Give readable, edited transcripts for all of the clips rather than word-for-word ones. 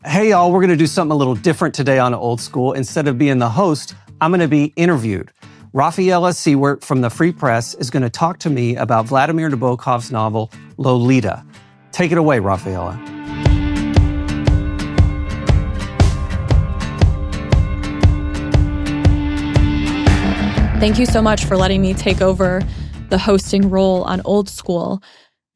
Hey y'all, we're gonna do something a little different today on Old School. Instead of being the host, I'm gonna be interviewed. Rafaela Siewert from the Free Press is gonna talk to me about Vladimir Nabokov's novel, Lolita. Take it away, Rafaela. Thank you so much for letting me take over the hosting role on Old School.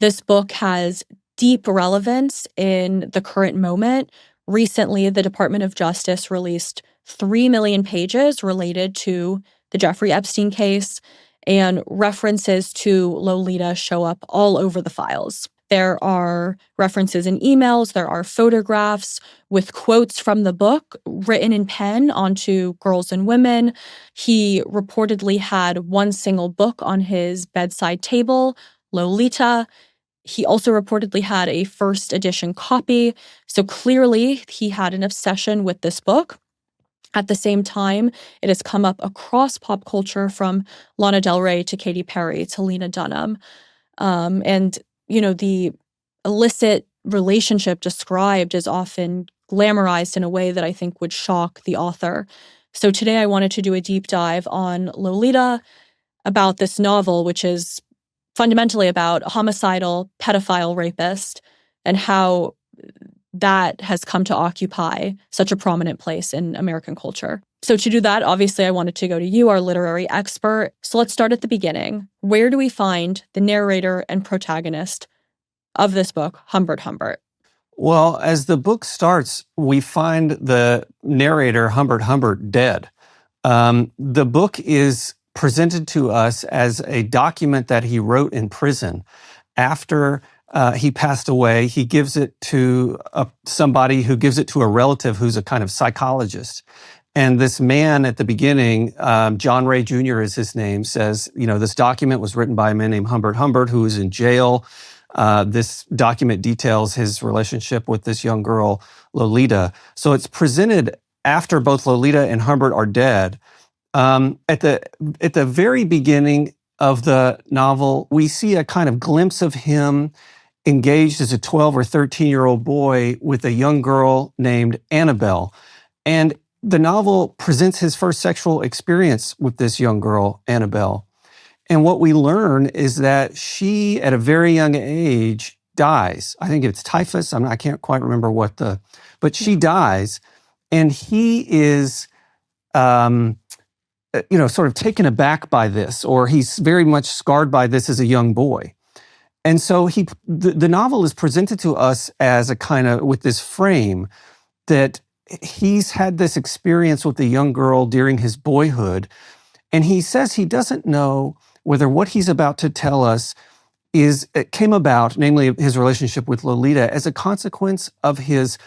This book has deep relevance in the current moment. Recently, the Department of Justice released 3 million pages related to the Jeffrey Epstein case, and references to Lolita show up all over the files. There are references in emails, there are photographs with quotes from the book written in pen onto girls and women. He reportedly had one single book on his bedside table, Lolita. He also reportedly had a first edition copy. So clearly he had an obsession with this book. At the same time, it has come up across pop culture, from Lana Del Rey to Katy Perry to Lena Dunham. The illicit relationship described is often glamorized in a way that I think would shock the author. So today I wanted to do a deep dive on Lolita, about this novel, which is fundamentally about a homicidal pedophile rapist and how that has come to occupy such a prominent place in American culture. So to do that, obviously, I wanted to go to you, our literary expert. So let's start at the beginning. Where do we find the narrator and protagonist of this book, Humbert Humbert? Well, as the book starts, we find the narrator, Humbert Humbert, dead. The book is presented to us as a document that he wrote in prison. After he passed away, he gives it to somebody who gives it to a relative who's a kind of psychologist. And this man at the beginning, John Ray Jr. is his name, says, this document was written by a man named Humbert Humbert, who is in jail. This document details his relationship with this young girl, Lolita. So it's presented after both Lolita and Humbert are dead. At the very beginning of the novel, we see a kind of glimpse of him engaged as a 12 or 13-year-old boy with a young girl named Annabelle. And the novel presents his first sexual experience with this young girl, Annabelle. And what we learn is that she, at a very young age, dies. I think it's typhus. I can't quite remember but she dies. And he is, sort of taken aback by this, or he's very much scarred by this as a young boy. And so the novel is presented to us as a kind of, with this frame that he's had this experience with a young girl during his boyhood. And he says he doesn't know whether what he's about to tell us came about, namely his relationship with Lolita, as a consequence of his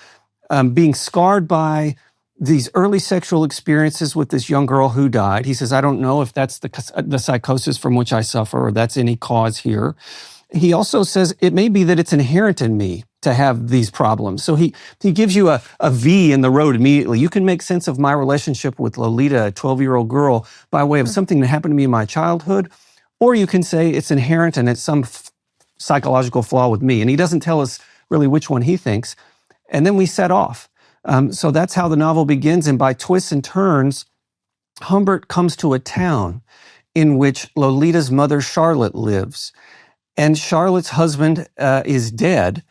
being scarred by these early sexual experiences with this young girl who died. He says, I don't know if that's the psychosis from which I suffer or that's any cause here. He also says it may be that it's inherent in me to have these problems. So he gives you a V in the road immediately. You can make sense of my relationship with Lolita, a 12-year-old girl, by way of something that happened to me in my childhood, or you can say it's inherent and it's some psychological flaw with me. And he doesn't tell us really which one he thinks. And then we set off. So that's how the novel begins. And by twists and turns, Humbert comes to a town in which Lolita's mother, Charlotte, lives. And Charlotte's husband is dead.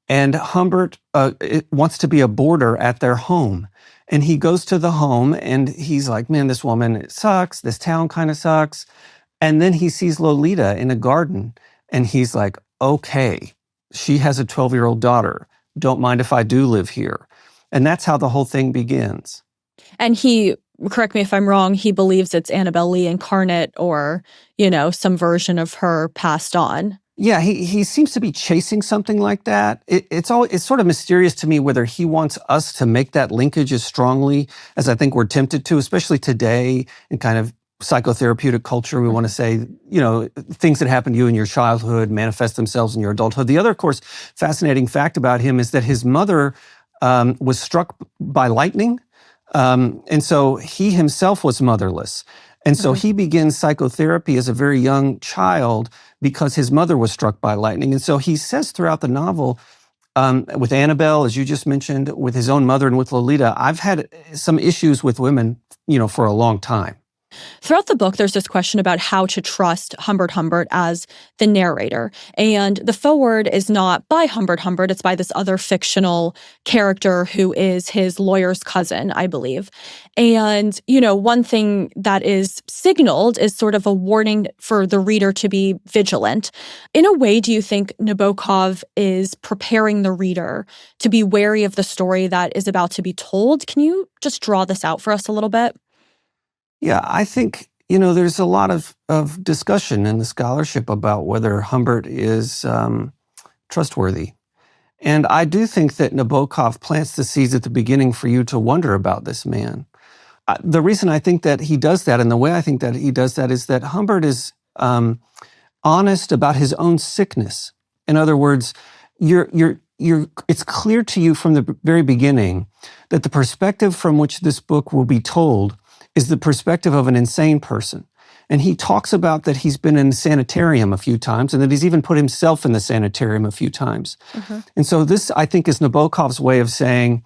And Humbert wants to be a boarder at their home. And he goes to the home and he's like, man, this woman sucks. This town kind of sucks. And then he sees Lolita in a garden. And he's like, okay, she has a 12-year-old daughter. Don't mind if I do live here. And that's how the whole thing begins. And he, correct me if I'm wrong, he believes it's Annabelle Lee incarnate, or, some version of her passed on. Yeah, he seems to be chasing something like that. It's sort of mysterious to me whether he wants us to make that linkage as strongly as I think we're tempted to, especially today in kind of psychotherapeutic culture. We want to say, things that happened to you in your childhood manifest themselves in your adulthood. The other, of course, fascinating fact about him is that his mother was struck by lightning. And so he himself was motherless. And so he begins psychotherapy as a very young child because his mother was struck by lightning. And so he says throughout the novel, with Annabelle, as you just mentioned, with his own mother and with Lolita. I've had some issues with women, for a long time. Throughout the book, there's this question about how to trust Humbert Humbert as the narrator. And the foreword is not by Humbert Humbert, it's by this other fictional character who is his lawyer's cousin, I believe. And, one thing that is signaled is sort of a warning for the reader to be vigilant. In a way, do you think Nabokov is preparing the reader to be wary of the story that is about to be told? Can you just draw this out for us a little bit? Yeah, I think, there's a lot of discussion in the scholarship about whether Humbert is trustworthy. And I do think that Nabokov plants the seeds at the beginning for you to wonder about this man. The reason I think that he does that, and the way I think that he does that, is that Humbert is honest about his own sickness. In other words, it's clear to you from the very beginning that the perspective from which this book will be told is the perspective of an insane person. And he talks about that he's been in a sanitarium a few times and that he's even put himself in the sanitarium a few times. Mm-hmm. And so this, I think, is Nabokov's way of saying,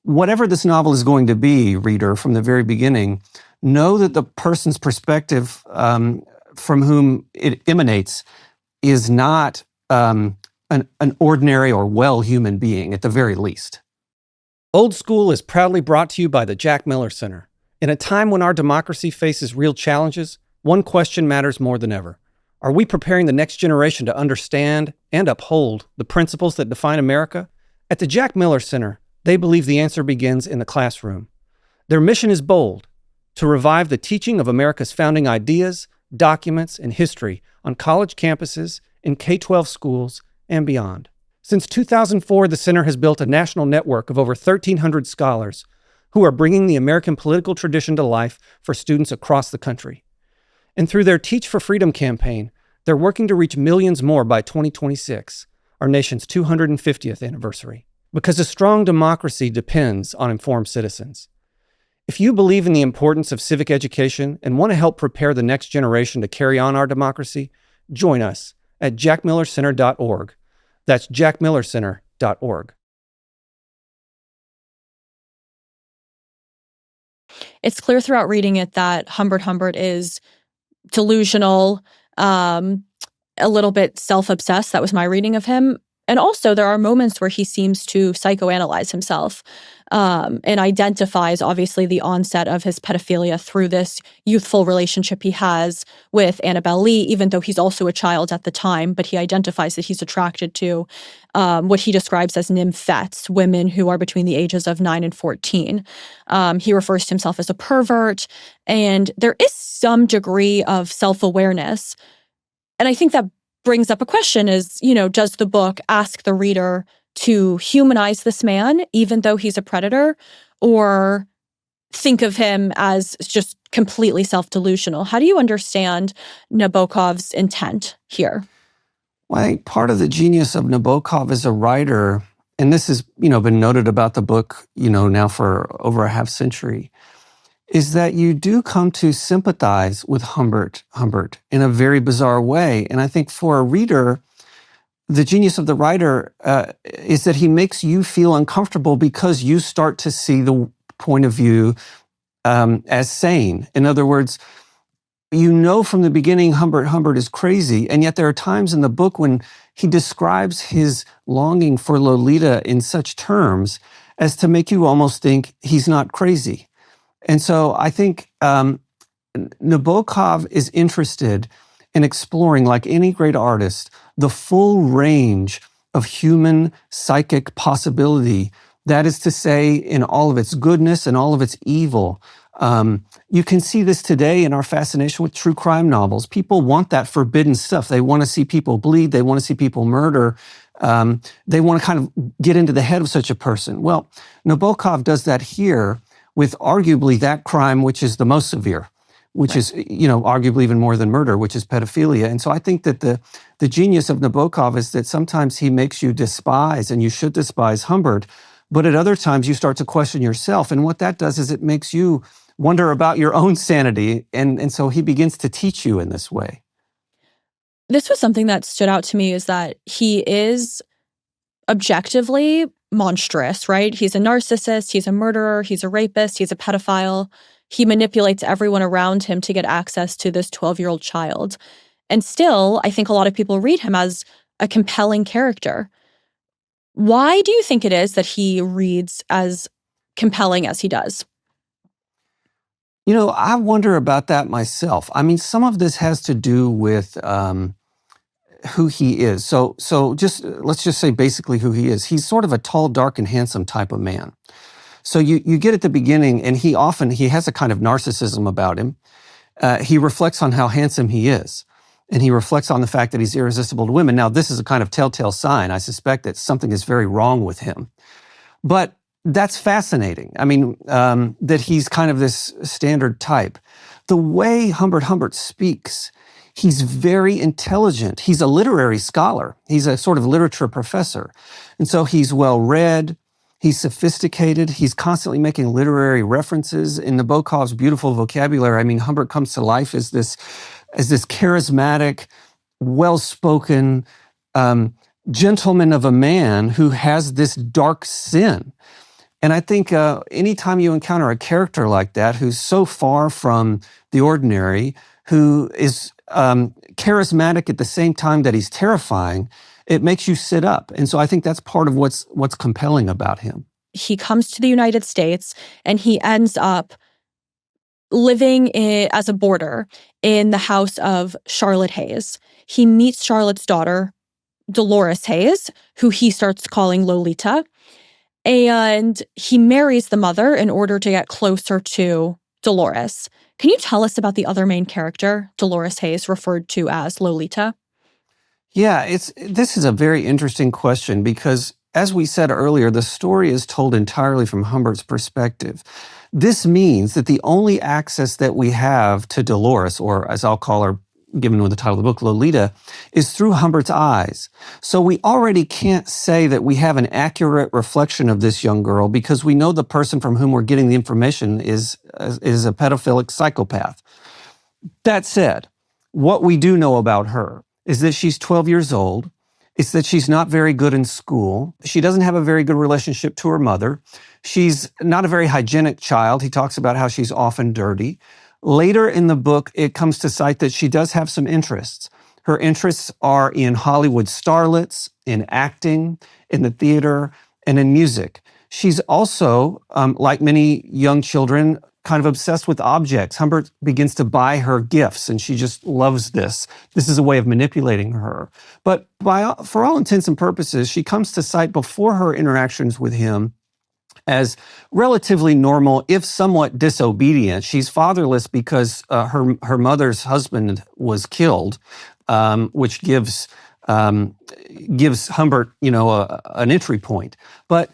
whatever this novel is going to be, reader, from the very beginning, know that the person's perspective from whom it emanates is not an ordinary or well human being, at the very least. Old School is proudly brought to you by the Jack Miller Center. In a time when our democracy faces real challenges, one question matters more than ever. Are we preparing the next generation to understand and uphold the principles that define America? At the Jack Miller Center, they believe the answer begins in the classroom. Their mission is bold: to revive the teaching of America's founding ideas, documents, and history on college campuses, in K-12 schools, and beyond. Since 2004, the center has built a national network of over 1,300 scholars who are bringing the American political tradition to life for students across the country. And through their Teach for Freedom campaign, they're working to reach millions more by 2026, our nation's 250th anniversary. Because a strong democracy depends on informed citizens. If you believe in the importance of civic education and want to help prepare the next generation to carry on our democracy, join us at jackmillercenter.org. That's jackmillercenter.org. It's clear throughout reading it that Humbert Humbert is delusional, a little bit self-obsessed. That was my reading of him. And also, there are moments where he seems to psychoanalyze himself and identifies, obviously, the onset of his pedophilia through this youthful relationship he has with Annabelle Lee, even though he's also a child at the time. But he identifies that he's attracted to what he describes as nymphettes, women who are between the ages of 9 and 14. He refers to himself as a pervert. And there is some degree of self-awareness. And I think that brings up a question is, does the book ask the reader to humanize this man, even though he's a predator, or think of him as just completely self-delusional? How do you understand Nabokov's intent here? Well, I think part of the genius of Nabokov as a writer, and this has, been noted about the book, now for over a half century, is that you do come to sympathize with Humbert in a very bizarre way. And I think for a reader, the genius of the writer is that he makes you feel uncomfortable because you start to see the point of view as sane. In other words, from the beginning Humbert is crazy, and yet there are times in the book when he describes his longing for Lolita in such terms as to make you almost think he's not crazy. And so I think Nabokov is interested in exploring, like any great artist, the full range of human psychic possibility. That is to say, in all of its goodness and all of its evil. You can see this today in our fascination with true crime novels. People want that forbidden stuff. They want to see people bleed. They want to see people murder. They want to kind of get into the head of such a person. Well, Nabokov does that here with arguably that crime which is the most severe, which is, arguably even more than murder, which is pedophilia. And so I think that the genius of Nabokov is that sometimes he makes you despise, and you should despise, Humbert, but at other times you start to question yourself. And what that does is it makes you wonder about your own sanity. And so he begins to teach you in this way. This was something that stood out to me, is that he is objectively monstrous, right? He's a narcissist, he's a murderer, he's a rapist, he's a pedophile. He manipulates everyone around him to get access to this 12-year-old child. And still, I think a lot of people read him as a compelling character. Why do you think it is that he reads as compelling as he does? I wonder about that myself. I mean, some of this has to do with who he is. So let's just say basically who he is. He's sort of a tall, dark, and handsome type of man. So you get at the beginning, and he has a kind of narcissism about him. He reflects on how handsome he is, and he reflects on the fact that he's irresistible to women. Now, this is a kind of telltale sign. I suspect that something is very wrong with him. But that's fascinating. I mean, that he's kind of this standard type. The way Humbert speaks, he's very intelligent. He's a literary scholar. He's a sort of literature professor. And so he's well-read. He's sophisticated. He's constantly making literary references. In Nabokov's beautiful vocabulary, I mean, Humbert comes to life as this charismatic, well-spoken gentleman of a man who has this dark sin. And I think anytime you encounter a character like that, who's so far from the ordinary, who is charismatic at the same time that he's terrifying, it makes you sit up. And so I think that's part of what's compelling about him. He comes to the United States and he ends up living as a boarder in the house of Charlotte Hayes. He meets Charlotte's daughter, Dolores Hayes, who he starts calling Lolita. And he marries the mother in order to get closer to Dolores. Can you tell us about the other main character, Dolores Hayes, referred to as Lolita? Yeah, this is a very interesting question because, as we said earlier, the story is told entirely from Humbert's perspective. This means that the only access that we have to Dolores, or as I'll call her, given with the title of the book, Lolita, is through Humbert's eyes. So we already can't say that we have an accurate reflection of this young girl because we know the person from whom we're getting the information is a pedophilic psychopath. That said, what we do know about her is that she's 12 years old. It's that she's not very good in school. She doesn't have a very good relationship to her mother. She's not a very hygienic child. He talks about how she's often dirty. Later in the book, it comes to sight that she does have some interests. Her interests are in Hollywood starlets, in acting, in the theater, and in music. She's also, like many young children, kind of obsessed with objects. Humbert begins to buy her gifts, and she just loves this. This is a way of manipulating her. But for all intents and purposes, she comes to sight before her interactions with him as relatively normal, if somewhat disobedient. She's fatherless because her mother's husband was killed, which gives Humbert, an entry point. But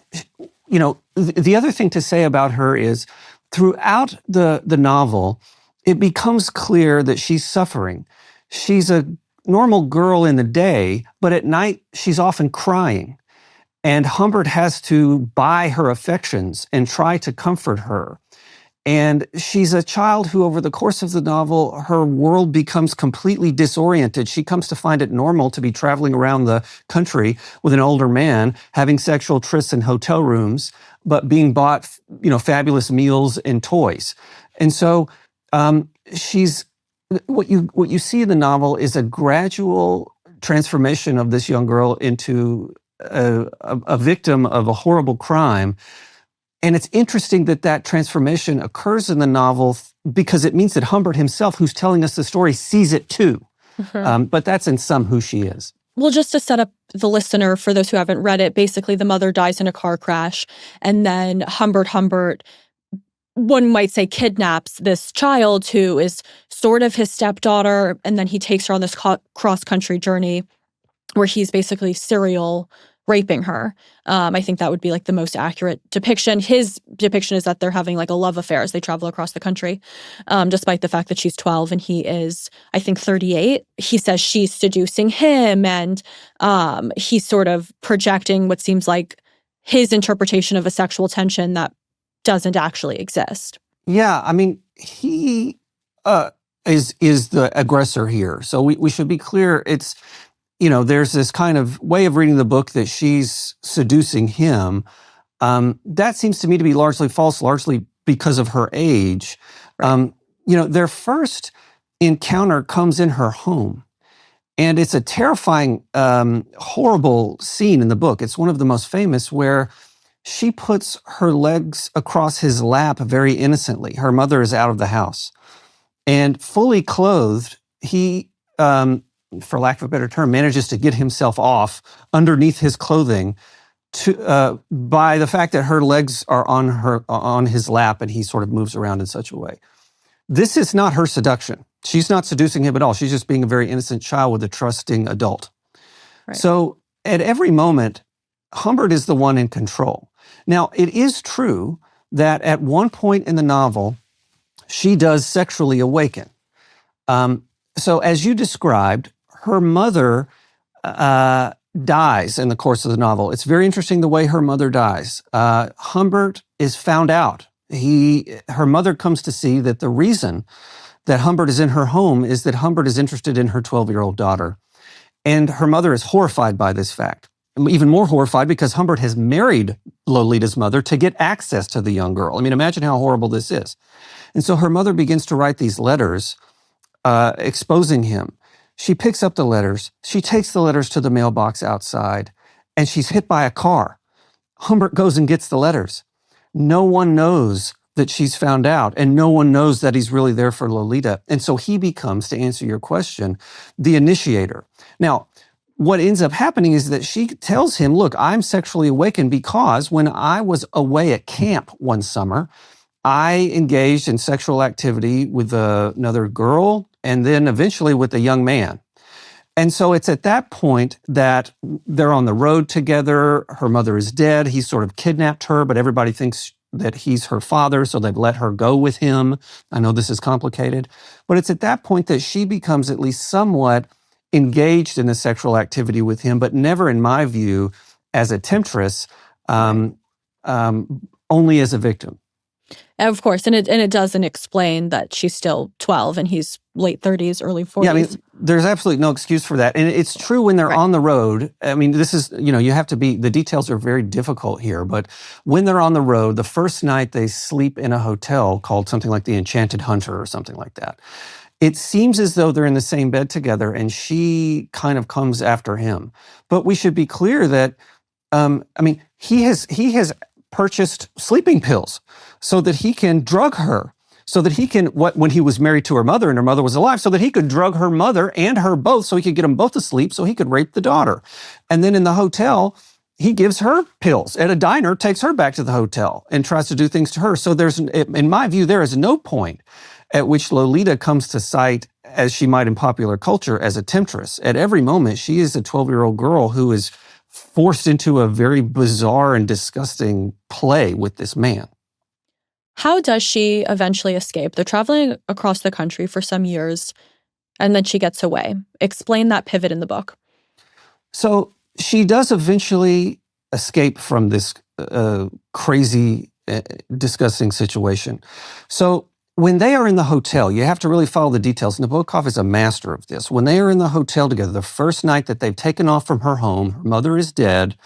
the other thing to say about her is, throughout the novel, it becomes clear that she's suffering. She's a normal girl in the day, but at night she's often crying. And Humbert has to buy her affections and try to comfort her. And she's a child who, over the course of the novel, her world becomes completely disoriented. She comes to find it normal to be traveling around the country with an older man, having sexual trysts in hotel rooms, but being bought, fabulous meals and toys. And so she's what you see in the novel is a gradual transformation of this young girl into a victim of a horrible crime. And it's interesting that transformation occurs in the novel because it means that Humbert himself, who's telling us the story, sees it too. Mm-hmm. But that's in sum who she is. Well, just to set up the listener, for those who haven't read it, basically the mother dies in a car crash, and then Humbert, one might say, kidnaps this child who is sort of his stepdaughter, and then he takes her on this cross-country journey where he's basically serial raping her. I think that would be like the most accurate depiction. His depiction is that they're having like a love affair as they travel across the country, despite the fact that she's 12 and he is, I think, 38. He says she's seducing him, and he's sort of projecting what seems like his interpretation of a sexual tension that doesn't actually exist. Yeah, I mean, he is the aggressor here. So we should be clear. there's this kind of way of reading the book that she's seducing him. That seems to me to be largely false, largely because of her age. Right. Their first encounter comes in her home. And it's a terrifying, horrible scene in the book. It's one of the most famous, where she puts her legs across his lap very innocently. Her mother is out of the house. And fully clothed, he, for lack of a better term, manages to get himself off underneath his clothing by the fact that her legs are on his lap, and he sort of moves around in such a way. This is not her seduction. She's not seducing him at all. She's just being a very innocent child with a trusting adult. Right. So at every moment, Humbert is the one in control. Now, it is true that at one point in the novel, she does sexually awaken. So as you described, her mother dies in the course of the novel. It's very interesting the way her mother dies. Humbert is found out. Her mother comes to see that the reason that Humbert is in her home is that Humbert is interested in her 12-year-old daughter. And her mother is horrified by this fact. Even more horrified because Humbert has married Lolita's mother to get access to the young girl. I mean, imagine how horrible this is. And so her mother begins to write these letters exposing him. She picks up the letters. She takes the letters to the mailbox outside, and she's hit by a car. Humbert goes and gets the letters. No one knows that she's found out, and no one knows that he's really there for Lolita. And so he becomes, to answer your question, the initiator. Now, what ends up happening is that she tells him, look, I'm sexually awakened because when I was away at camp one summer, I engaged in sexual activity with another girl and then eventually with a young man. And so it's at that point that they're on the road together. Her mother is dead. He sort of kidnapped her, but everybody thinks that he's her father, so they've let her go with him. I know this is complicated, but it's at that point that she becomes at least somewhat engaged in the sexual activity with him, but never, in my view, as a temptress, only as a victim. Of course, and it doesn't explain that she's still 12 and he's late 30s, early 40s. Yeah, I mean, there's absolutely no excuse for that. And it's true when they're on the road. I mean, this is, you have to the details are very difficult here, but when they're on the road, the first night they sleep in a hotel called something like the Enchanted Hunter or something like that. It seems as though they're in the same bed together, and she kind of comes after him. But we should be clear that, he has purchased sleeping pills so that he can drug her, so that he can, when he was married to her mother and her mother was alive, so that he could drug her mother and her both, so he could get them both to sleep, so he could rape the daughter. And then in the hotel, he gives her pills at a diner, takes her back to the hotel, and tries to do things to her. So in my view, there is no point at which Lolita comes to sight, as she might in popular culture, as a temptress. At every moment, she is a 12-year-old girl who is forced into a very bizarre and disgusting play with this man. How does she eventually escape? They're traveling across the country for some years, and then she gets away. Explain that pivot in the book. So she does eventually escape from this crazy, disgusting situation. So when they are in the hotel, you have to really follow the details. Nabokov is a master of this. When they are in the hotel together, the first night that they've taken off from her home, her mother is dead,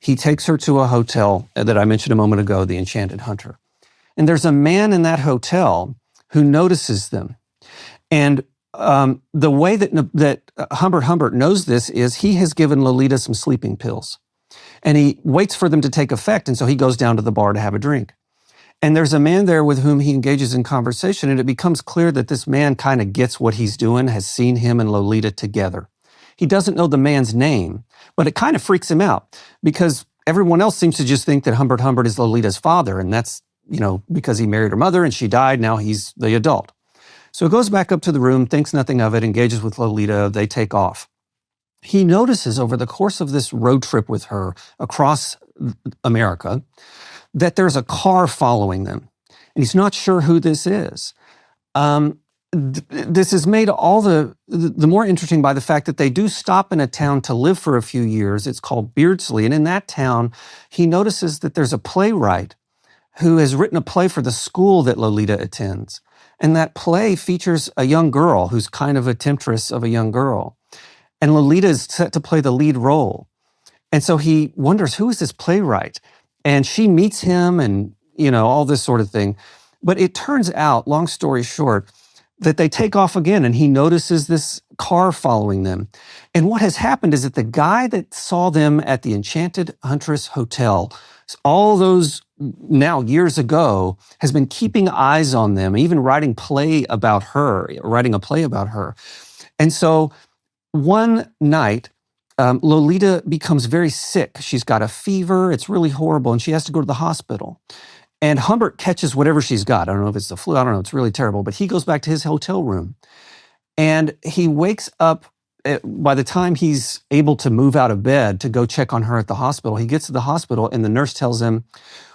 he takes her to a hotel that I mentioned a moment ago, the Enchanted Hunter. And there's a man in that hotel who notices them. And the way that Humbert knows this is he has given Lolita some sleeping pills. And he waits for them to take effect, and so he goes down to the bar to have a drink. And there's a man there with whom he engages in conversation, and it becomes clear that this man kind of gets what he's doing, has seen him and Lolita together. He doesn't know the man's name, but it kind of freaks him out because everyone else seems to just think that Humbert is Lolita's father, and that's, because he married her mother and she died, now he's the adult. So he goes back up to the room, thinks nothing of it, engages with Lolita, they take off. He notices over the course of this road trip with her across America that there's a car following them, and he's not sure who this is. This is made all the more interesting by the fact that they do stop in a town to live for a few years. It's called Beardsley, and in that town, he notices that there's a playwright who has written a play for the school that Lolita attends, and that play features a young girl who's kind of a temptress of a young girl. and Lolita is set to play the lead role. And so he wonders, who is this playwright? And she meets him and, all this sort of thing. But it turns out, long story short, that they take off again and he notices this car following them. And what has happened is that the guy that saw them at the Enchanted Huntress Hotel, all those now years ago, has been keeping eyes on them, even writing a play about her. And so one night, Lolita becomes very sick. She's got a fever. It's really horrible. And she has to go to the hospital. And Humbert catches whatever she's got. I don't know if it's the flu. I don't know. It's really terrible. But he goes back to his hotel room. And he wakes up. By the time he's able to move out of bed to go check on her at the hospital, he gets to the hospital and the nurse tells him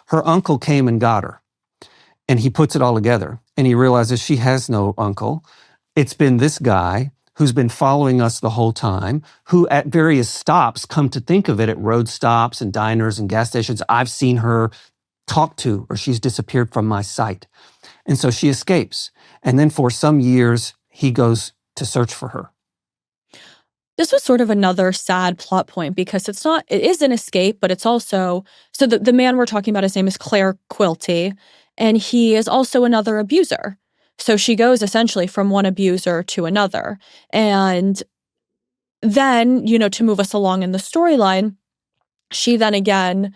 her uncle came and got her. And he puts it all together. And he realizes she has no uncle. It's been this guy who's been following us the whole time, who at various stops, come to think of it, at road stops and diners and gas stations, I've seen her talk to, or she's disappeared from my sight. And so she escapes. And then for some years, he goes to search for her. This was sort of another sad plot point because it is an escape, but it's also, so the man we're talking about, his name is Claire Quilty, and he is also another abuser. So she goes essentially from one abuser to another. And then, to move us along in the storyline, she then again,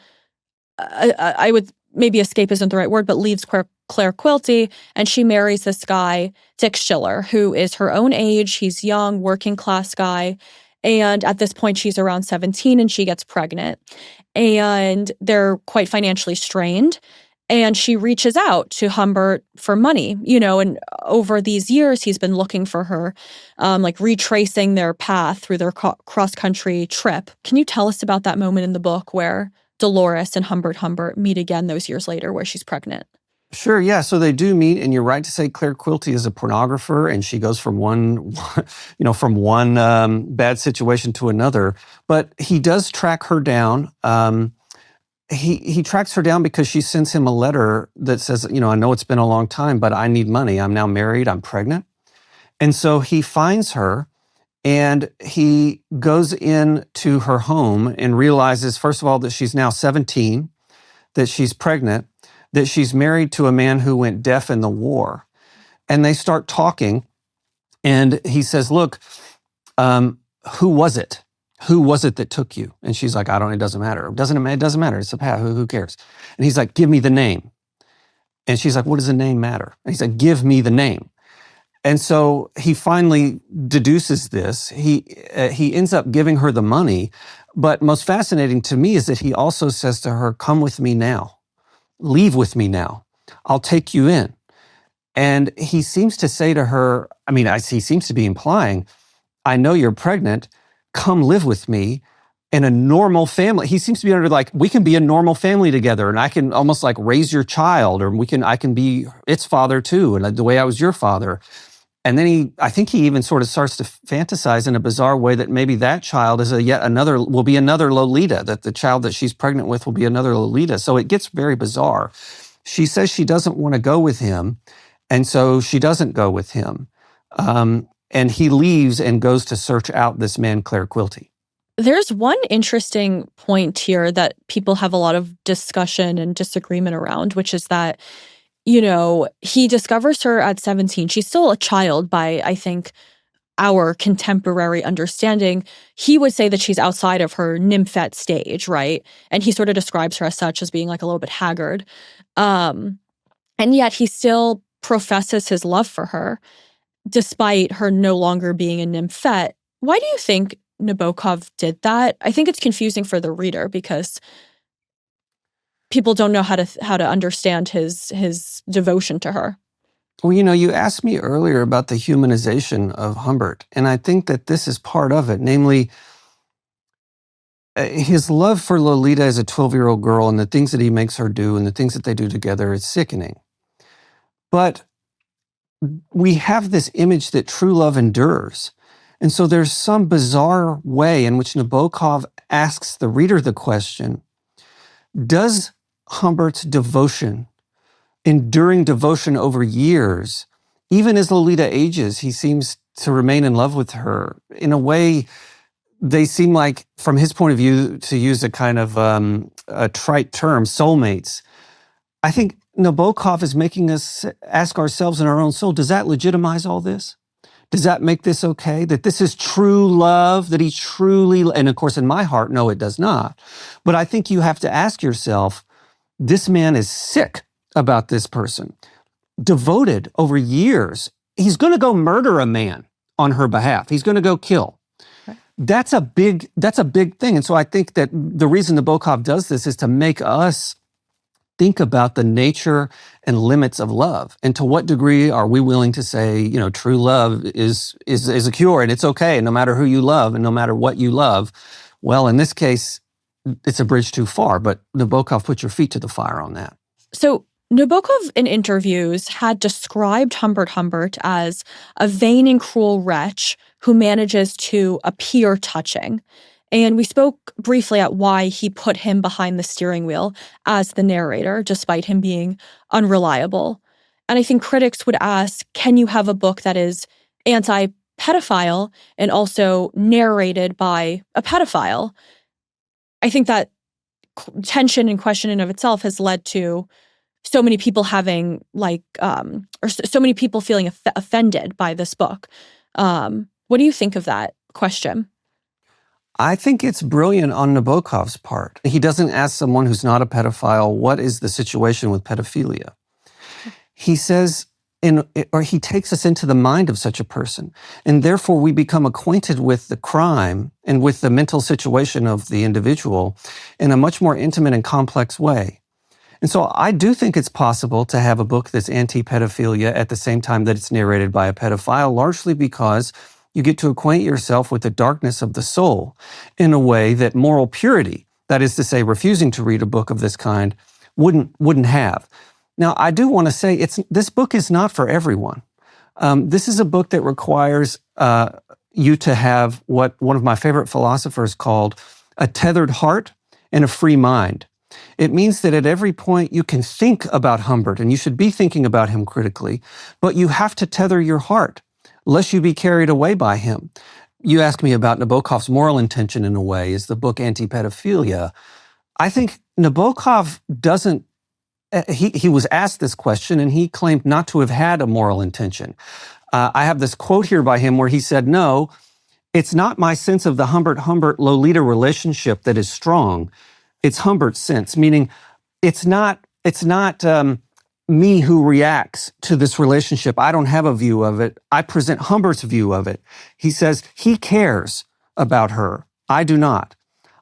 I would, maybe escape isn't the right word, but leaves Claire Quilty, and she marries this guy, Dick Schiller, who is her own age. He's young, working class guy. And at this point, she's around 17 and she gets pregnant. And they're quite financially strained. And she reaches out to Humbert for money, and over these years, he's been looking for her, retracing their path through their cross-country trip. Can you tell us about that moment in the book where Dolores and Humbert meet again those years later where she's pregnant? Sure, yeah. So they do meet, and you're right to say Claire Quilty is a pornographer, and she goes from one bad situation to another. But he does track her down. He tracks her down because she sends him a letter that says, I know it's been a long time, but I need money. I'm now married. I'm pregnant. And so he finds her, and he goes into her home and realizes, first of all, that she's now 17, that she's pregnant, that she's married to a man who went deaf in the war. And they start talking, and he says, look, who was it? Who was it that took you? And she's like, it doesn't matter. It doesn't matter. It's a past. Who cares? And he's like, give me the name. And she's like, what does the name matter? And he's like, give me the name. And so he finally deduces this. He ends up giving her the money. But most fascinating to me is that he also says to her, come with me now. Leave with me now. I'll take you in. And he seems to say to her, he seems to be implying, I know you're pregnant. Come live with me in a normal family. He seems to be under we can be a normal family together, and I can almost raise your child, or I can be its father too, and the way I was your father. And then I think he even sort of starts to fantasize in a bizarre way that maybe that child is will be another Lolita, that the child that she's pregnant with will be another Lolita. So it gets very bizarre. She says she doesn't want to go with him, and so she doesn't go with him. And he leaves and goes to search out this man, Claire Quilty. There's one interesting point here that people have a lot of discussion and disagreement around, which is that, he discovers her at 17. She's still a child by, I think, our contemporary understanding. He would say that she's outside of her nymphette stage, right? And he sort of describes her as such, as being a little bit haggard. And yet he still professes his love for her, despite her no longer being a nymphette. Why do you think Nabokov did that? I think it's confusing for the reader because people don't know how to understand his devotion to her. Well, you asked me earlier about the humanization of Humbert, and I think that this is part of it, namely his love for Lolita as a 12-year-old girl and the things that he makes her do and the things that they do together is sickening. But we have this image that true love endures. And so there's some bizarre way in which Nabokov asks the reader the question, does Humbert's devotion, enduring devotion over years, even as Lolita ages, he seems to remain in love with her in a way they seem like, from his point of view, to use a kind of a trite term, soulmates. I think Nabokov is making us ask ourselves in our own soul, does that legitimize all this? Does that make this okay? That this is true love, that he truly, and of course in my heart, no, it does not. But I think you have to ask yourself, this man is sick about this person, devoted over years. He's going to go murder a man on her behalf. He's going to go kill. Right. That's a big thing. And so I think that the reason Nabokov does this is to make us think about the nature and limits of love, and to what degree are we willing to say, true love is a cure, and it's okay, no matter who you love and no matter what you love. Well, in this case, it's a bridge too far, but Nabokov, put your feet to the fire on that. So Nabokov, in interviews, had described Humbert Humbert as a vain and cruel wretch who manages to appear touching. And we spoke briefly at why he put him behind the steering wheel as the narrator, despite him being unreliable. And I think critics would ask, can you have a book that is anti-pedophile and also narrated by a pedophile? I think that tension and question in of itself has led to so many people having so many people feeling offended by this book. What do you think of that question? I think it's brilliant on Nabokov's part. He doesn't ask someone who's not a pedophile, what is the situation with pedophilia? He says, or he takes us into the mind of such a person, and therefore we become acquainted with the crime and with the mental situation of the individual in a much more intimate and complex way. And so I do think it's possible to have a book that's anti-pedophilia at the same time that it's narrated by a pedophile, largely because you get to acquaint yourself with the darkness of the soul in a way that moral purity, that is to say, refusing to read a book of this kind, wouldn't have. Now, I do want to say this book is not for everyone. This is a book that requires you to have what one of my favorite philosophers called a tethered heart and a free mind. It means that at every point you can think about Humbert, and you should be thinking about him critically, but you have to tether your heart, lest you be carried away by him. You asked me about Nabokov's moral intention in a way. Is the book anti-pedophilia? I think Nabokov doesn't, he was asked this question and he claimed not to have had a moral intention. I have this quote here by him where he said, no, it's not my sense of the Humbert-Lolita relationship that is strong. It's Humbert's sense, meaning it's not me who reacts to this relationship. I don't have a view of it. I present Humbert's view of it. He says he cares about her. I do not.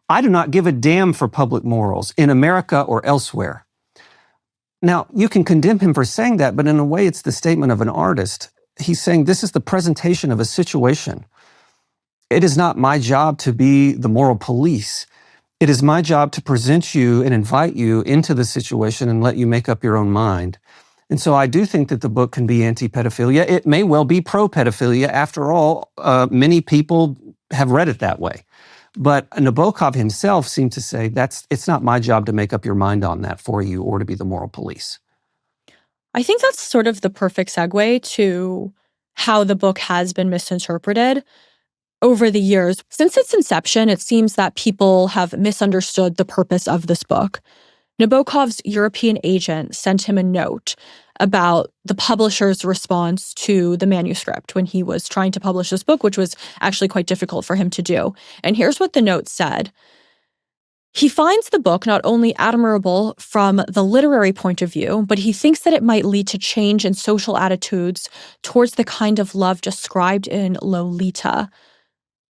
I do not give a damn for public morals in America or elsewhere. Now, you can condemn him for saying that, but in a way, it's the statement of an artist. He's saying this is the presentation of a situation. It is not my job to be the moral police. It is my job to present you and invite you into the situation and let you make up your own mind. And so I do think that the book can be anti-pedophilia. It may well be pro-pedophilia. After all, many people have read it that way. But Nabokov himself seemed to say, it's not my job to make up your mind on that for you or to be the moral police. I think that's sort of the perfect segue to how the book has been misinterpreted. Over the years, since its inception, it seems that people have misunderstood the purpose of this book. Nabokov's European agent sent him a note about the publisher's response to the manuscript when he was trying to publish this book, which was actually quite difficult for him to do. And here's what the note said. He finds the book not only admirable from the literary point of view, but he thinks that it might lead to change in social attitudes towards the kind of love described in Lolita.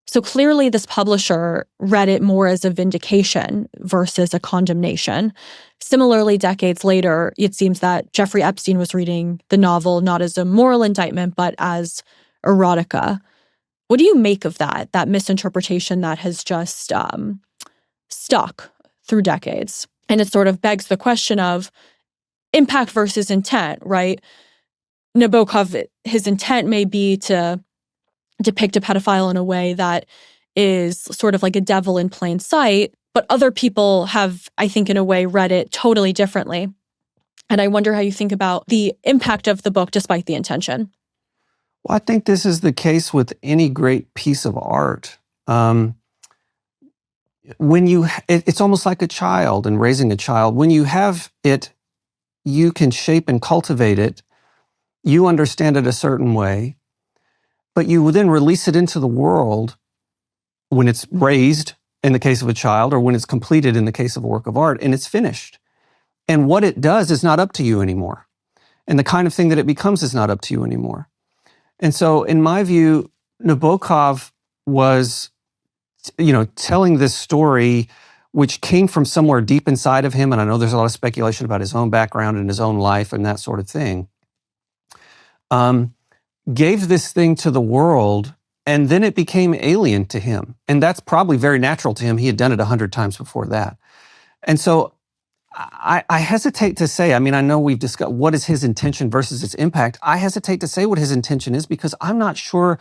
So clearly this publisher read it more as a vindication versus a condemnation. Similarly, decades later, it seems that Jeffrey Epstein was reading the novel not as a moral indictment, but as erotica. What do you make of that misinterpretation that has just stuck through decades? And it sort of begs the question of impact versus intent, right? Nabokov, his intent may be to depict a pedophile in a way that is sort of like a devil in plain sight, but other people have, I think, in a way, read it totally differently. And I wonder how you think about the impact of the book despite the intention. Well, I think this is the case with any great piece of art. it's almost like a child and raising a child. When you have it, you can shape and cultivate it. You understand it a certain way, but you will then release it into the world when it's raised, in the case of a child, or when it's completed in the case of a work of art, and it's finished. And what it does is not up to you anymore. And the kind of thing that it becomes is not up to you anymore. And so, in my view, Nabokov was, telling this story which came from somewhere deep inside of him. And I know there's a lot of speculation about his own background and his own life and that sort of thing. Gave this thing to the world, and then it became alien to him. And that's probably very natural to him. He had done it 100 times before that. And so I hesitate to say, I know we've discussed what is his intention versus its impact. I hesitate to say what his intention is because I'm not sure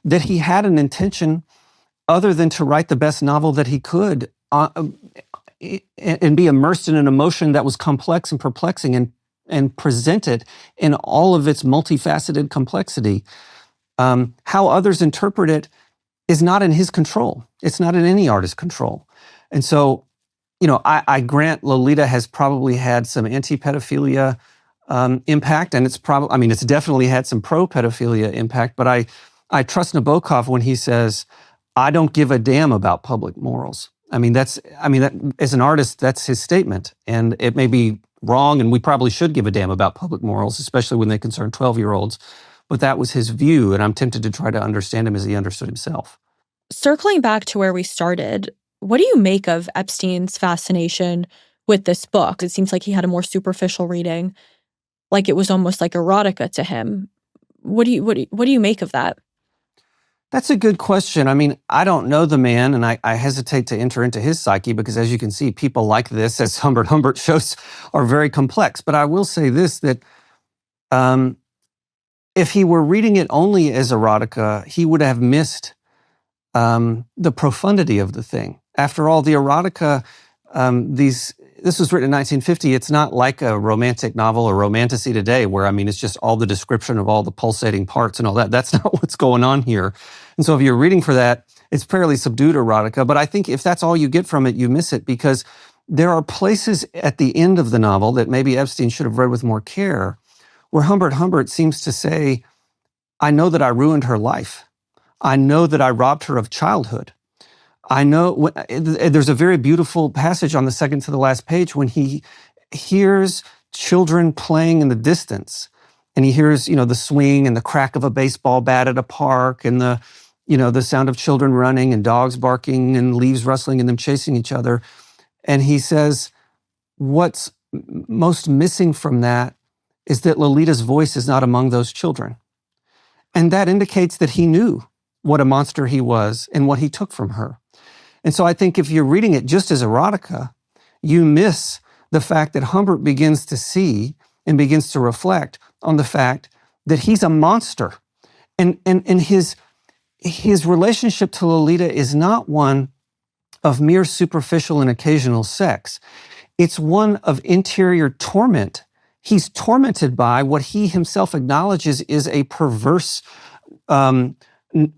that he had an intention other than to write the best novel that he could and be immersed in an emotion that was complex and perplexing and present it in all of its multifaceted complexity. How others interpret it is not in his control. It's not in any artist's control. And so, I grant Lolita has probably had some anti-pedophilia impact, and it's definitely had some pro-pedophilia impact, but I trust Nabokov when he says, I don't give a damn about public morals. That, as an artist, that's his statement. And it may be wrong, and we probably should give a damn about public morals, especially when they concern 12-year-olds. But that was his view, and I'm tempted to try to understand him as he understood himself. Circling back to where we started, what do you make of Epstein's fascination with this book? It seems like he had a more superficial reading, like it was almost like erotica to him. What do you make of that? That's a good question. I don't know the man, and I hesitate to enter into his psyche because, as you can see, people like this, as Humbert shows, are very complex. But I will say this, that if he were reading it only as erotica, he would have missed the profundity of the thing. After all, the erotica, this was written in 1950. It's not like a romantic novel or romantasy today where, it's just all the description of all the pulsating parts and all that. That's not what's going on here. And so if you're reading for that, it's fairly subdued erotica. But I think if that's all you get from it, you miss it, because there are places at the end of the novel that maybe Epstein should have read with more care, where Humbert seems to say, I know that I ruined her life. I know that I robbed her of childhood. I know there's a very beautiful passage on the second to the last page when he hears children playing in the distance, and he hears, the swing and the crack of a baseball bat at a park, and the sound of children running and dogs barking and leaves rustling and them chasing each other. And he says, what's most missing from that is that Lolita's voice is not among those children. And that indicates that he knew what a monster he was and what he took from her. And so I think if you're reading it just as erotica, you miss the fact that Humbert begins to see and begins to reflect on the fact that he's a monster. And his relationship to Lolita is not one of mere superficial and occasional sex. It's one of interior torment. He's tormented by what he himself acknowledges is a perverse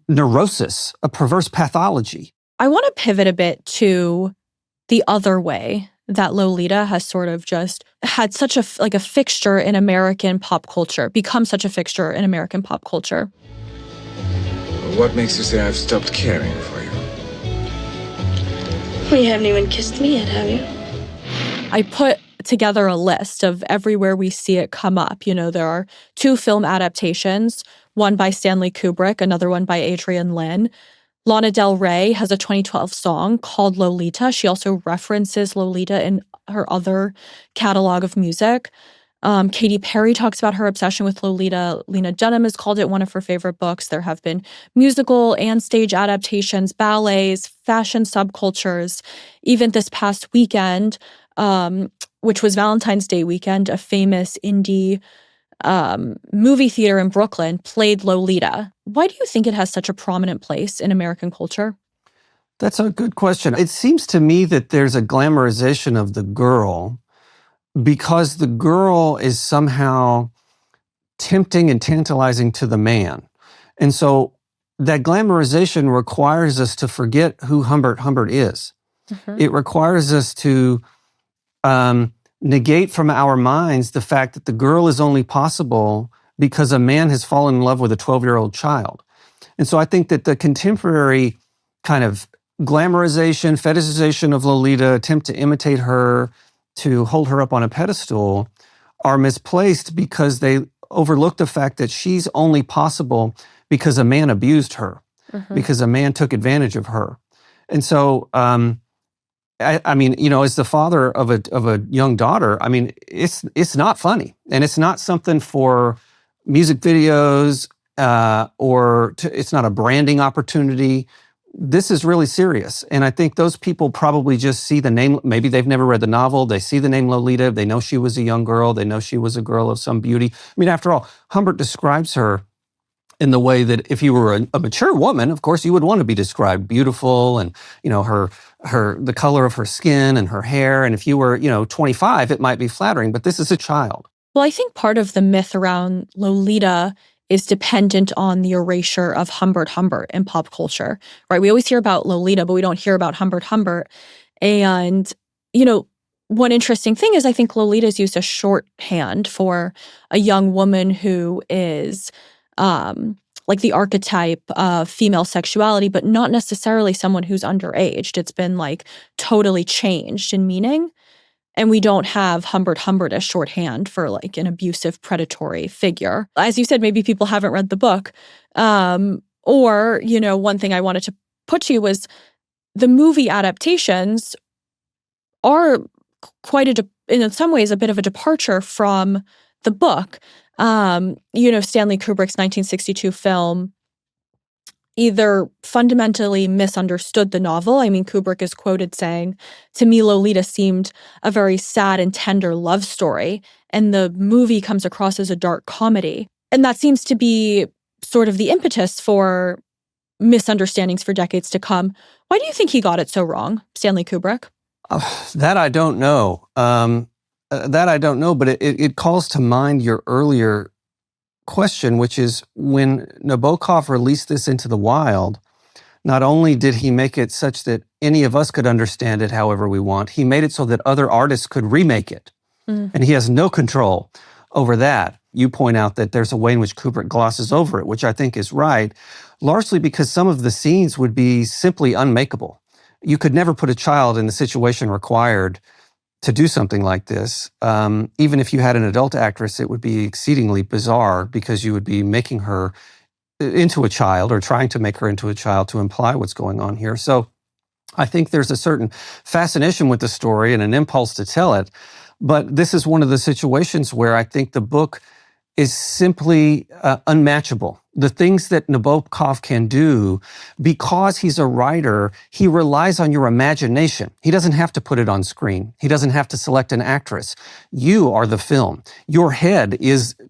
neurosis, a perverse pathology. I want to pivot a bit to the other way that Lolita has sort of just had such a fixture in American pop culture, become such a fixture in American pop culture. What makes you say I've stopped caring for you? Well, you haven't even kissed me yet, have you? I put together a list of everywhere we see it come up. There are 2 film adaptations, one by Stanley Kubrick, another one by Adrian Lyne. Lana Del Rey has a 2012 song called Lolita. She also references Lolita in her other catalog of music. Katy Perry talks about her obsession with Lolita. Lena Dunham has called it one of her favorite books. There have been musical and stage adaptations, ballets, fashion subcultures. Even this past weekend, which was Valentine's Day weekend, a famous indie movie theater in Brooklyn played Lolita. Why do you think it has such a prominent place in American culture? That's a good question. It seems to me that there's a glamorization of the girl because the girl is somehow tempting and tantalizing to the man. And so that glamorization requires us to forget who Humbert is. It requires us to negate from our minds the fact that the girl is only possible because a man has fallen in love with a 12-year-old child. And so I think that the contemporary kind of glamorization, fetishization of Lolita, attempt to imitate her, to hold her up on a pedestal, are misplaced because they overlook the fact that she's only possible because a man abused her, because a man took advantage of her. And so, I mean, you know, as the father of a young daughter, I mean, it's not funny, and it's not something for music videos, it's not a branding opportunity. This is really serious, and I think those people probably just see the name. Maybe they've never read the novel. They see the name Lolita. They know she was a young girl. They know she was a girl of some beauty. I mean, after all, Humbert describes her in the way that if you were a mature woman, of course, you would want to be described beautiful, and you know the color of her skin and her hair. And if you were 25, it might be flattering. But this is a child. Well, I think part of the myth around Lolita is dependent on the erasure of Humbert in pop culture, right? We always hear about Lolita, but we don't hear about Humbert. And, one interesting thing is I think Lolita's used as shorthand for a young woman who is like the archetype of female sexuality, but not necessarily someone who's underaged. It's been like totally changed in meaning. And we don't have Humbert as shorthand for like an abusive, predatory figure. As you said, maybe people haven't read the book. Or, one thing I wanted to put to you was the movie adaptations are quite in some ways, a bit of a departure from the book. Stanley Kubrick's 1962 film either fundamentally misunderstood the novel. I mean, Kubrick is quoted saying, "To me, Lolita seemed a very sad and tender love story, and the movie comes across as a dark comedy." And that seems to be sort of the impetus for misunderstandings for decades to come. Why do you think he got it so wrong, Stanley Kubrick? That I don't know. But it calls to mind your earlier question, which is when Nabokov released this into the wild, not only did he make it such that any of us could understand it however we want, he made it so that other artists could remake it. And he has no control over that. You point out that there's a way in which Kubrick glosses over it, which I think is right, largely because some of the scenes would be simply unmakeable. You could never put a child in the situation required to do something like this. Even if you had an adult actress, it would be exceedingly bizarre because you would be making her into a child or trying to make her into a child to imply what's going on here. So I think there's a certain fascination with the story and an impulse to tell it. But this is one of the situations where I think the book is simply unmatchable. The things that Nabokov can do, because he's a writer, he relies on your imagination. He doesn't have to put it on screen. He doesn't have to select an actress. You are the film. Your head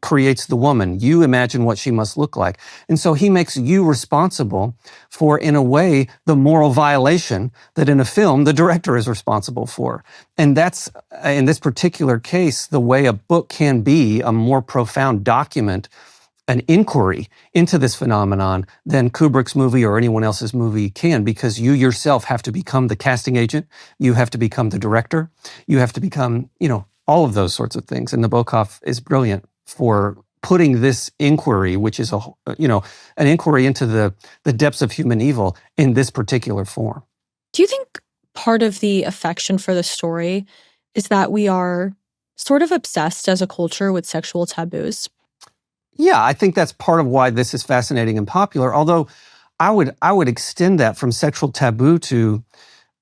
creates the woman. You imagine what she must look like. And so he makes you responsible for, in a way, the moral violation that in a film the director is responsible for. And that's, in this particular case, the way a book can be a more profound document, an inquiry into this phenomenon than Kubrick's movie or anyone else's movie can, because you yourself have to become the casting agent, you have to become the director, you have to become, all of those sorts of things. And Nabokov is brilliant for putting this inquiry, which is an inquiry into the depths of human evil, in this particular form. Do you think part of the affection for the story is that we are sort of obsessed as a culture with sexual taboos? Yeah, I think that's part of why this is fascinating and popular. Although I would extend that from sexual taboo to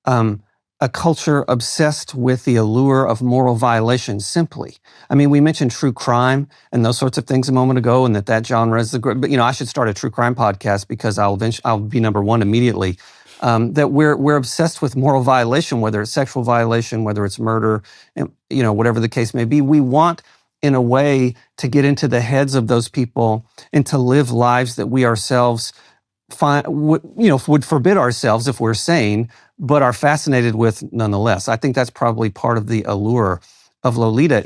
a culture obsessed with the allure of moral violation simply. I mean, we mentioned true crime and those sorts of things a moment ago, and that genre is but I should start a true crime podcast because I'll be number one immediately. That we're obsessed with moral violation, whether it's sexual violation, whether it's murder, and whatever the case may be. We want, in a way, to get into the heads of those people and to live lives that we ourselves would forbid ourselves if we're sane, but are fascinated with nonetheless. I think that's probably part of the allure of Lolita.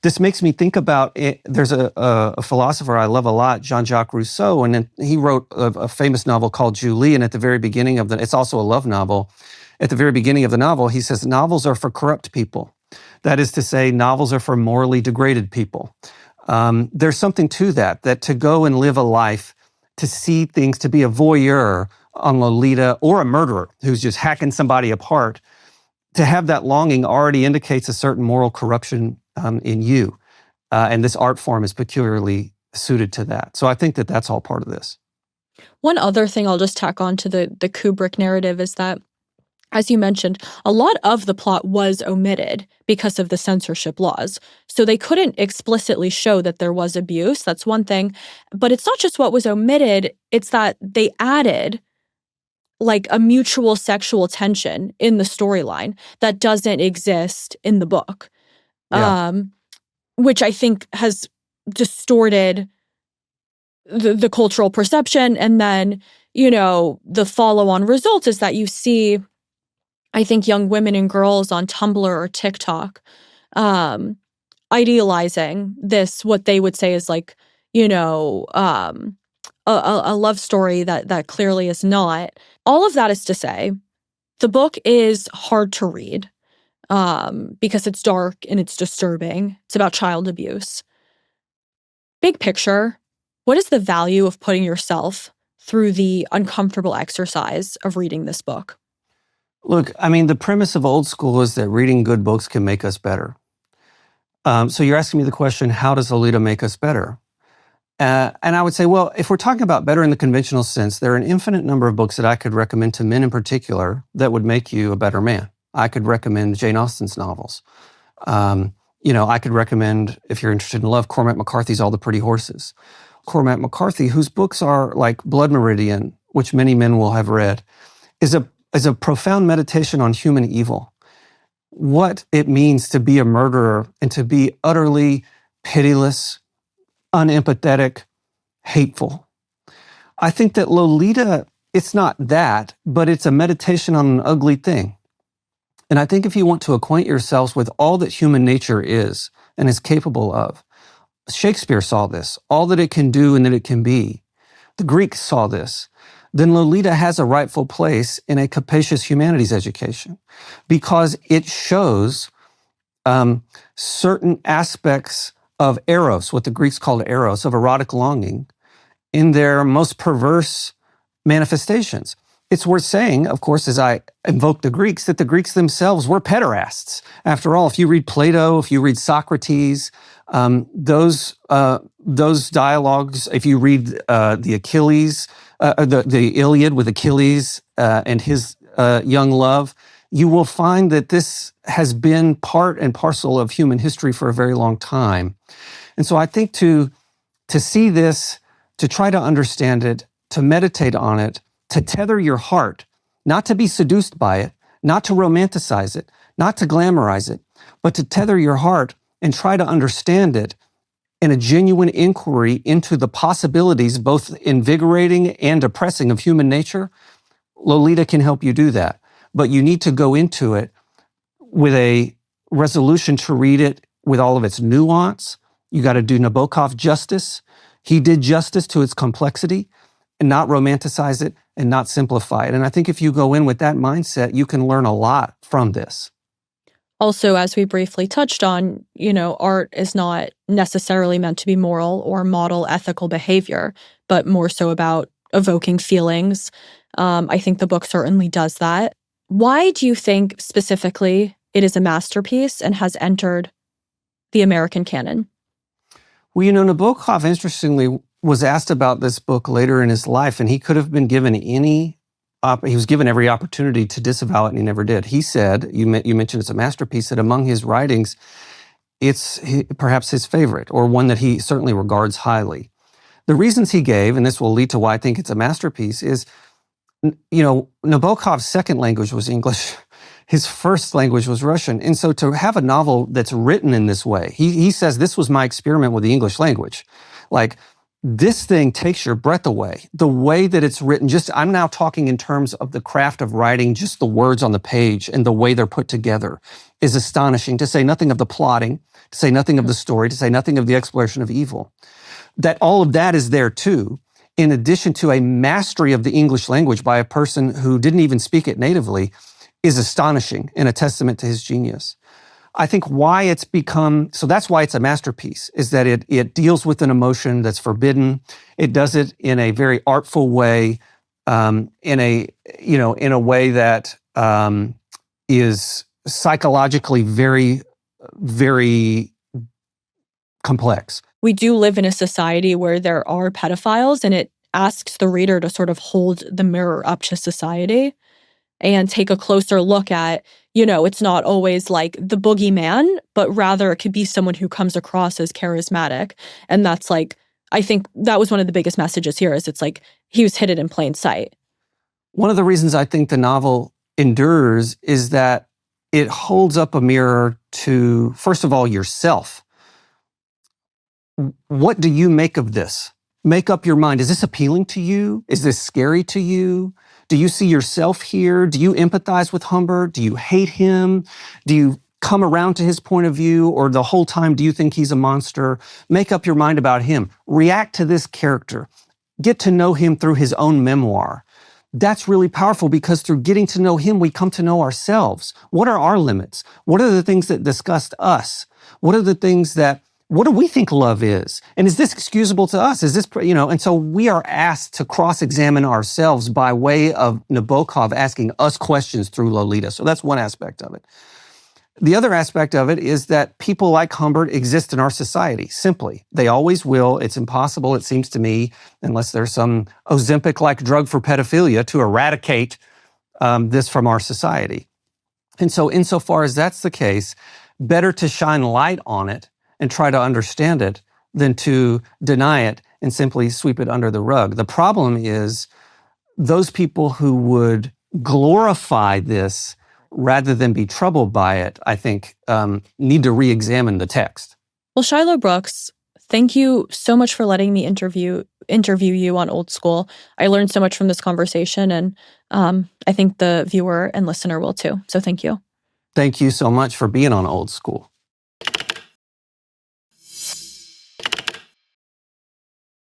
This makes me think about it. There's a philosopher I love a lot, Jean-Jacques Rousseau, and he wrote a famous novel called Julie, and at the very beginning of it's also a love novel. at the very beginning of the novel, he says, novels are for corrupt people. That is to say, novels are for morally degraded people. There's something to that to go and live a life, to see things, to be a voyeur on Lolita, or a murderer who's just hacking somebody apart, to have that longing already indicates a certain moral corruption in you. And this art form is peculiarly suited to that. So I think that that's all part of this. One other thing I'll just tack on to the Kubrick narrative is that, as you mentioned, a lot of the plot was omitted because of the censorship laws. So they couldn't explicitly show that there was abuse. That's one thing. But it's not just what was omitted, it's that they added like a mutual sexual tension in the storyline that doesn't exist in the book. Yeah. Which I think has distorted the cultural perception. And then, the follow-on result is that you see, I think, young women and girls on Tumblr or TikTok idealizing this, what they would say is like, a love story that clearly is not. All of that is to say, the book is hard to read because it's dark and it's disturbing. It's about child abuse. Big picture, what is the value of putting yourself through the uncomfortable exercise of reading this book? Look, I mean, the premise of Old School is that reading good books can make us better. So you're asking me the question, how does Lolita make us better? And I would say, well, if we're talking about better in the conventional sense, there are an infinite number of books that I could recommend to men in particular that would make you a better man. I could recommend Jane Austen's novels. I could recommend, if you're interested in love, Cormac McCarthy's All the Pretty Horses. Cormac McCarthy, whose books are like Blood Meridian, which many men will have read, is a profound meditation on human evil. What it means to be a murderer and to be utterly pitiless, unempathetic, hateful. I think that Lolita, it's not that, but it's a meditation on an ugly thing. And I think if you want to acquaint yourselves with all that human nature is and is capable of, Shakespeare saw this, all that it can do and that it can be. The Greeks saw this. Then Lolita has a rightful place in a capacious humanities education because it shows certain aspects of eros, what the Greeks called eros, of erotic longing, in their most perverse manifestations. It's worth saying, of course, as I invoke the Greeks, that the Greeks themselves were pederasts. After all, if you read Plato, if you read Socrates, those dialogues, if you read the Achilles, the Iliad with Achilles and his young love, you will find that this has been part and parcel of human history for a very long time. And so I think to see this, to try to understand it, to meditate on it, to tether your heart, not to be seduced by it, not to romanticize it, not to glamorize it, but to tether your heart and try to understand it in a genuine inquiry into the possibilities, both invigorating and depressing, of human nature. Lolita can help you do that. But you need to go into it with a resolution to read it with all of its nuance. You got to do Nabokov justice. He did justice to its complexity and not romanticize it and not simplify it. And I think if you go in with that mindset, you can learn a lot from this. Also, as we briefly touched on, art is not necessarily meant to be moral or model ethical behavior, but more so about evoking feelings. I think the book certainly does that. Why do you think specifically it is a masterpiece and has entered the American canon? Well, Nabokov, interestingly, was asked about this book later in his life, and he could have been given he was given every opportunity to disavow it, and he never did. He said, you mentioned it's a masterpiece, that among his writings, it's perhaps his favorite, or one that he certainly regards highly. The reasons he gave, and this will lead to why I think it's a masterpiece, is, Nabokov's second language was English. His first language was Russian. And so to have a novel that's written in this way, he says, this was my experiment with the English language. Like, this thing takes your breath away. The way that it's written, I'm now talking in terms of the craft of writing, just the words on the page and the way they're put together is astonishing, to say nothing of the plotting, to say nothing of the story, to say nothing of the exploration of evil. That all of that is there too, in addition to a mastery of the English language by a person who didn't even speak it natively, is astonishing and a testament to his genius. I think why it's become, so that's why it's a masterpiece, is that it deals with an emotion that's forbidden. It does it in a very artful way, in a way that is psychologically very, very complex. We do live in a society where there are pedophiles, and it asks the reader to sort of hold the mirror up to society and take a closer look at, it's not always like the boogeyman, but rather it could be someone who comes across as charismatic. And that's like, I think that was one of the biggest messages here, is it's like he was hidden in plain sight. One of the reasons I think the novel endures is that it holds up a mirror to, first of all, yourself. What do you make of this? Make up your mind. Is this appealing to you? Is this scary to you? Do you see yourself here? Do you empathize with Humbert? Do you hate him? Do you come around to his point of view? Or the whole time, do you think he's a monster? Make up your mind about him. React to this character. Get to know him through his own memoir. That's really powerful, because through getting to know him, we come to know ourselves. What are our limits? What are the things that disgust us? What do we think love is? And is this excusable to us? Is this, and so we are asked to cross-examine ourselves by way of Nabokov asking us questions through Lolita. So that's one aspect of it. The other aspect of it is that people like Humbert exist in our society, simply. They always will. It's impossible, it seems to me, unless there's some Ozempic-like drug for pedophilia, to eradicate this from our society. And so insofar as that's the case, better to shine light on it and try to understand it than to deny it and simply sweep it under the rug. The problem is those people who would glorify this rather than be troubled by it, I think, need to re-examine the text. Well, Shilo Brooks, thank you so much for letting me interview you on Old School. I learned so much from this conversation, and I think the viewer and listener will too. So thank you. Thank you so much for being on Old School.